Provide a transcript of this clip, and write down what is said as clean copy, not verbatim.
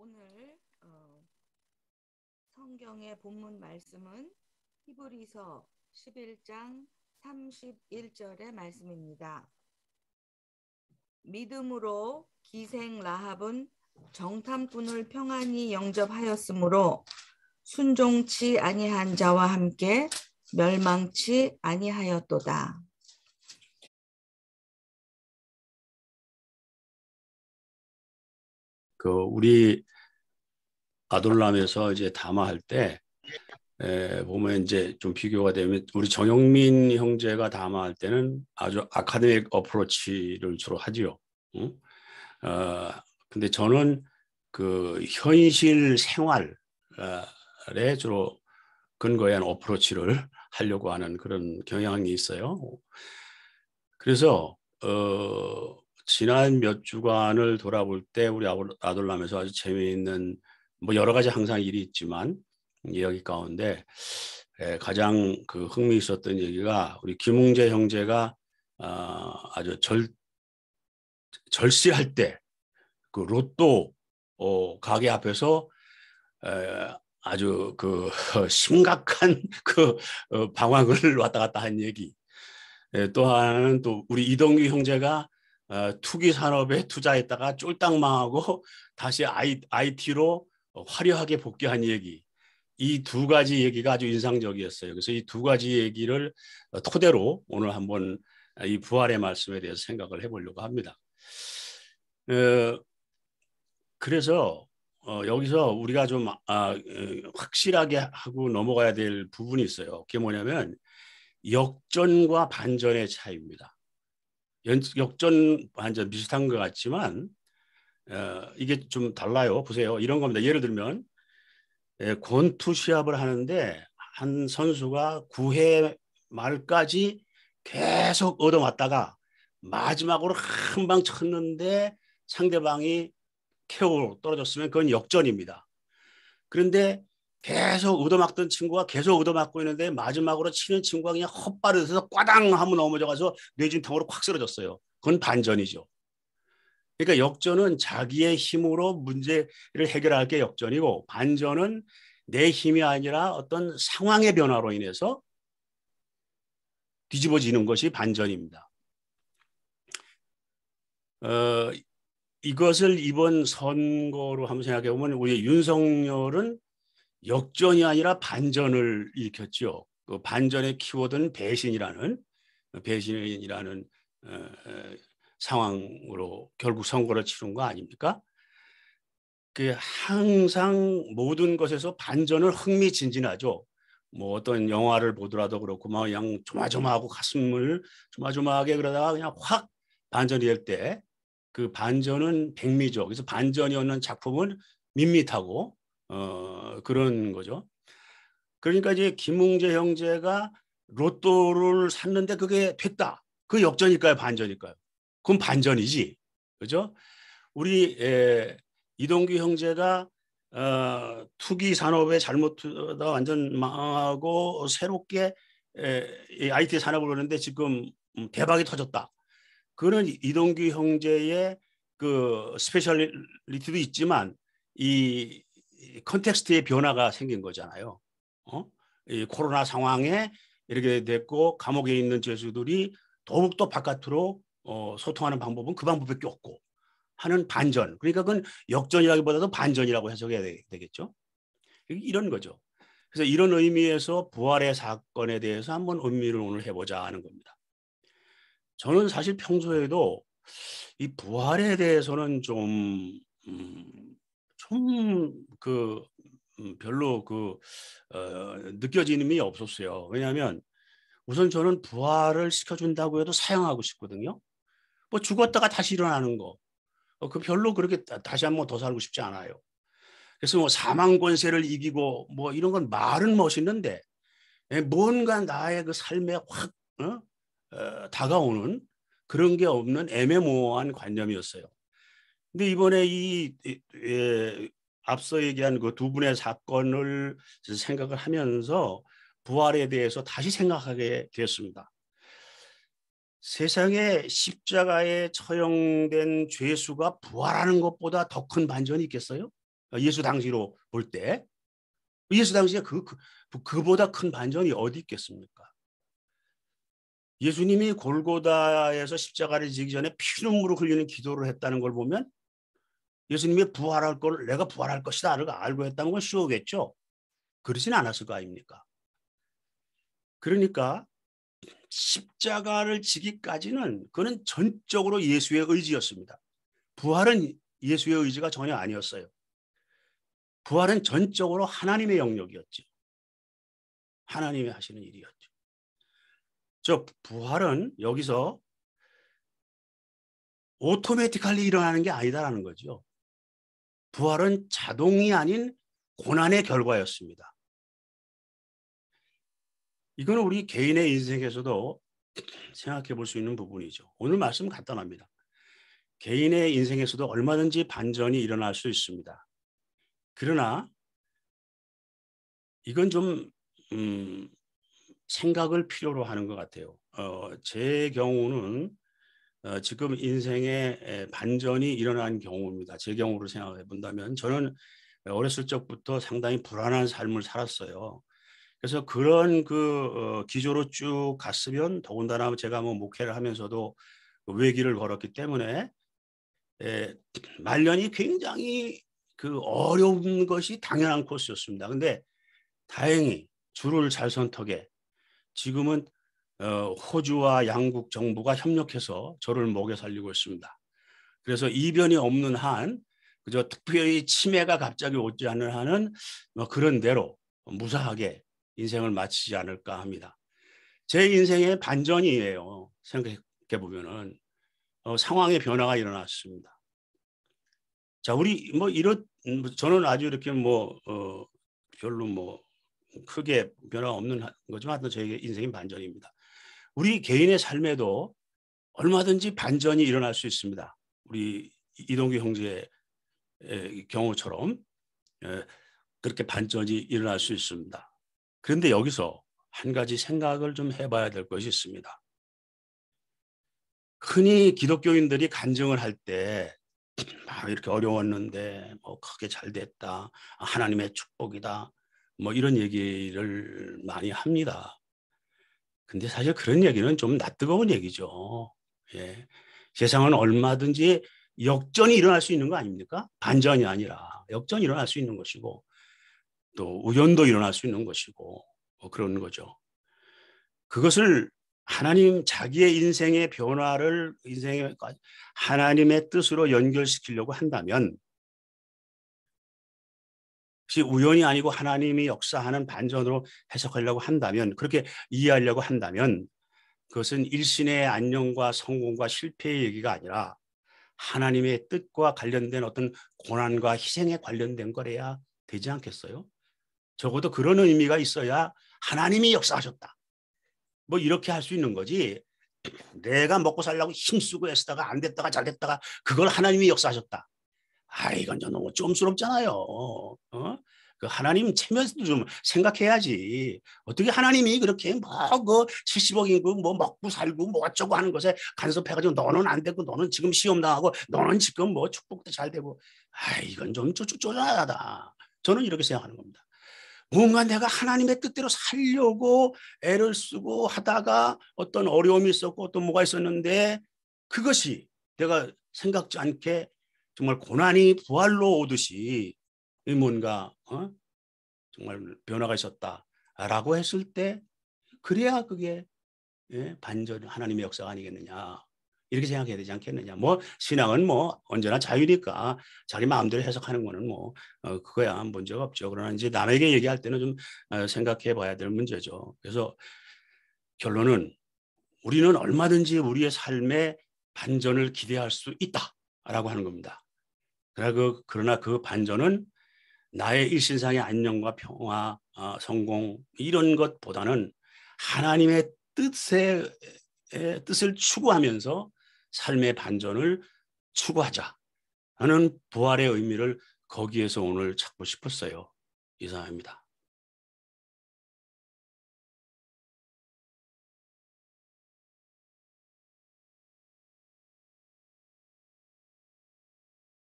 오늘 성경의 본문 말씀은 히브리서 11장 31절의 말씀입니다. 믿음으로 기생 라합은 정탐꾼을 평안히 영접하였으므로 순종치 아니한 자와 함께 멸망치 아니하였도다. 우리 아돌람에서 이제 담화할 때 보면 이제 좀 비교가 되면 우리 정영민 형제가 담화할 때는 아주 아카데믹 어프로치를 주로 하지요. 응? 근데 저는 그 현실 생활에 주로 근거에 한 어프로치를 하려고 하는 그런 경향이 있어요. 그래서 지난 몇 주간을 돌아볼 때 우리 아돌람에서 아주 재미있는 뭐 여러 가지 항상 일이 있지만 이야기 가운데 가장 그 흥미 있었던 얘기가 우리 김웅재 형제가 아주 절세할 때 그 로또 가게 앞에서 아주 그 심각한 그 방황을 왔다 갔다 한 얘기. 또 하나는 또 우리 이동규 형제가 투기 산업에 투자했다가 쫄딱 망하고 다시 IT로 화려하게 복귀한 얘기. 이 두 가지 얘기가 아주 인상적이었어요. 그래서 이 두 가지 얘기를 토대로 오늘 한번 이 부활의 말씀에 대해서 생각을 해보려고 합니다. 그래서 여기서 우리가 좀 확실하게 하고 넘어가야 될 부분이 있어요. 그게 뭐냐면 역전과 반전의 차이입니다. 역전, 반전 비슷한 것 같지만 이게 좀 달라요. 보세요. 이런 겁니다. 예를 들면 권투 시합을 하는데 한 선수가 9회 말까지 계속 얻어맞다가 마지막으로 한 방 쳤는데 상대방이 KO로 떨어졌으면 그건 역전입니다. 그런데 계속 얻어맞던 친구가 계속 얻어맞고 있는데 마지막으로 치는 친구가 그냥 헛발에서 꽈당 하면 넘어져가서 뇌진탕으로 콱 쓰러졌어요. 그건 반전이죠. 그러니까 역전은 자기의 힘으로 문제를 해결할 게 역전이고, 반전은 내 힘이 아니라 어떤 상황의 변화로 인해서 뒤집어지는 것이 반전입니다. 이것을 이번 선거로 한번 생각해 보면 우리 윤석열은 역전이 아니라 반전을 일으켰죠. 그 반전의 키워드는 배신이라는 상황으로 결국 선거를 치른 거 아닙니까? 그 항상 모든 것에서 반전을 흥미진진하죠. 뭐 어떤 영화를 보더라도 그렇고 막 그냥 조마조마하고 가슴을 조마조마하게 그러다가 그냥 확 반전이 될 때 그 반전은 백미죠. 그래서 반전이 없는 작품은 밋밋하고 그런 거죠. 그러니까 이제 김웅재 형제가 로또를 샀는데 그게 됐다. 그 역전일까요? 반전일까요? 그건 반전이지. 그죠? 우리 이동규 형제가 투기 산업에 잘못하다 완전 망하고 새롭게 IT 산업을 오는데 지금 대박이 터졌다. 그거는 이동규 형제의 그 스페셜리티도 있지만 이 컨텍스트의 변화가 생긴 거잖아요. 이 코로나 상황에 이렇게 됐고 감옥에 있는 죄수들이 더욱더 바깥으로 소통하는 방법은 그 방법밖에 없고 하는 반전. 그러니까 그건 역전이라기보다도 반전이라고 해석해야 되겠죠. 이런 거죠. 그래서 이런 의미에서 부활의 사건에 대해서 한번 의미를 오늘 해보자 하는 겁니다. 저는 사실 평소에도 이 부활에 대해서는 별로 느껴지는 게 없었어요. 왜냐하면 우선 저는 부활을 시켜준다고 해도 사양하고 싶거든요. 뭐 죽었다가 다시 일어나는 거. 그 별로 그렇게 다시 한 번 더 살고 싶지 않아요. 그래서 뭐 사망 권세를 이기고 뭐 이런 건 말은 멋있는데 뭔가 나의 그 삶에 확 다가오는 그런 게 없는 애매모호한 관념이었어요. 근데 이번에 앞서 얘기한 그 두 분의 사건을 생각을 하면서 부활에 대해서 다시 생각하게 되었습니다. 세상에 십자가에 처형된 죄수가 부활하는 것보다 더 큰 반전이 있겠어요? 예수 당시로 볼 때 예수 당시에 그보다 큰 반전이 어디 있겠습니까? 예수님이 골고다에서 십자가를 지기 전에 피눈물을 흘리는 기도를 했다는 걸 보면 예수님이 부활할 걸 내가 부활할 것이다를 알고 했다는 건 쉬우겠죠. 그러진 않았을 거 아닙니까? 그러니까 십자가를 지기까지는 그는 전적으로 예수의 의지였습니다. 부활은 예수의 의지가 전혀 아니었어요. 부활은 전적으로 하나님의 영역이었죠. 하나님이 하시는 일이었죠. 저 부활은 여기서 오토매티컬리 일어나는 게 아니다라는 거죠. 부활은 자동이 아닌 고난의 결과였습니다. 이건 우리 개인의 인생에서도 생각해 볼 수 있는 부분이죠. 오늘 말씀 간단합니다. 개인의 인생에서도 얼마든지 반전이 일어날 수 있습니다. 그러나 이건 좀 생각을 필요로 하는 것 같아요. 제 경우는 지금 인생에 반전이 일어난 경우입니다. 제 경우로 생각해 본다면 저는 어렸을 적부터 상당히 불안한 삶을 살았어요. 그래서 그런 기조로 쭉 갔으면 더군다나 제가 뭐 목회를 하면서도 외길을 걸었기 때문에 말년이 굉장히 어려운 것이 당연한 코스였습니다. 근데 다행히 줄을 잘 선택해 지금은 호주와 양국 정부가 협력해서 저를 먹여 살리고 있습니다. 그래서 이변이 없는 한 그저 특별히 치매가 갑자기 오지 않는 한은 그런 대로 무사하게 인생을 마치지 않을까 합니다. 제 인생의 반전이에요. 생각해 보면은 상황의 변화가 일어났습니다. 자, 우리 저는 아주 이렇게 별로 크게 변화가 없는 거지만 하여튼 저에게 인생의 반전입니다. 우리 개인의 삶에도 얼마든지 반전이 일어날 수 있습니다. 우리 이동규 형제의 경우처럼 그렇게 반전이 일어날 수 있습니다. 그런데 여기서 한 가지 생각을 좀 해봐야 될 것이 있습니다. 흔히 기독교인들이 간증을 할 때 이렇게 어려웠는데 크게 잘 됐다. 하나님의 축복이다. 이런 얘기를 많이 합니다. 근데 사실 그런 얘기는 좀 낯뜨거운 얘기죠. 예. 세상은 얼마든지 역전이 일어날 수 있는 거 아닙니까? 반전이 아니라 역전이 일어날 수 있는 것이고 또 우연도 일어날 수 있는 것이고 그런 거죠. 그것을 하나님 자기의 인생의 변화를 하나님의 뜻으로 연결시키려고 한다면 혹시 우연이 아니고 하나님이 역사하는 반전으로 해석하려고 한다면 그렇게 이해하려고 한다면 그것은 일신의 안녕과 성공과 실패의 얘기가 아니라 하나님의 뜻과 관련된 어떤 고난과 희생에 관련된 거래야 되지 않겠어요? 적어도 그런 의미가 있어야 하나님이 역사하셨다. 이렇게 할 수 있는 거지. 내가 먹고 살려고 힘쓰고 애쓰다가 안 됐다가 잘 됐다가 그걸 하나님이 역사하셨다. 이건 좀 너무 쫌스럽잖아요. 하나님 체면도 좀 생각해야지. 어떻게 하나님이 그렇게 70억이고 먹고 살고 어쩌고 하는 것에 간섭해가지고 너는 안 되고 너는 지금 시험 당하고 너는 지금 축복도 잘 되고 이건 좀 쪼잔하다. 저는 이렇게 생각하는 겁니다. 뭔가 내가 하나님의 뜻대로 살려고 애를 쓰고 하다가 어떤 어려움이 있었고 또 뭐가 있었는데 그것이 내가 생각지 않게 정말 고난이 부활로 오듯이 뭔가 정말 변화가 있었다라고 했을 때 그래야 그게 반전 하나님의 역사가 아니겠느냐 이렇게 생각해야 되지 않겠느냐. 신앙은 언제나 자유니까 자기 마음대로 해석하는 거는 그거야 문제가 없죠. 그러나 이제 남에게 얘기할 때는 좀 생각해 봐야 될 문제죠. 그래서 결론은 우리는 얼마든지 우리의 삶에 반전을 기대할 수 있다라고 하는 겁니다. 그러나 그 반전은 나의 일신상의 안녕과 평화, 성공 이런 것보다는 하나님의 뜻을 추구하면서 삶의 반전을 추구하자 하는 부활의 의미를 거기에서 오늘 찾고 싶었어요. 이상입니다.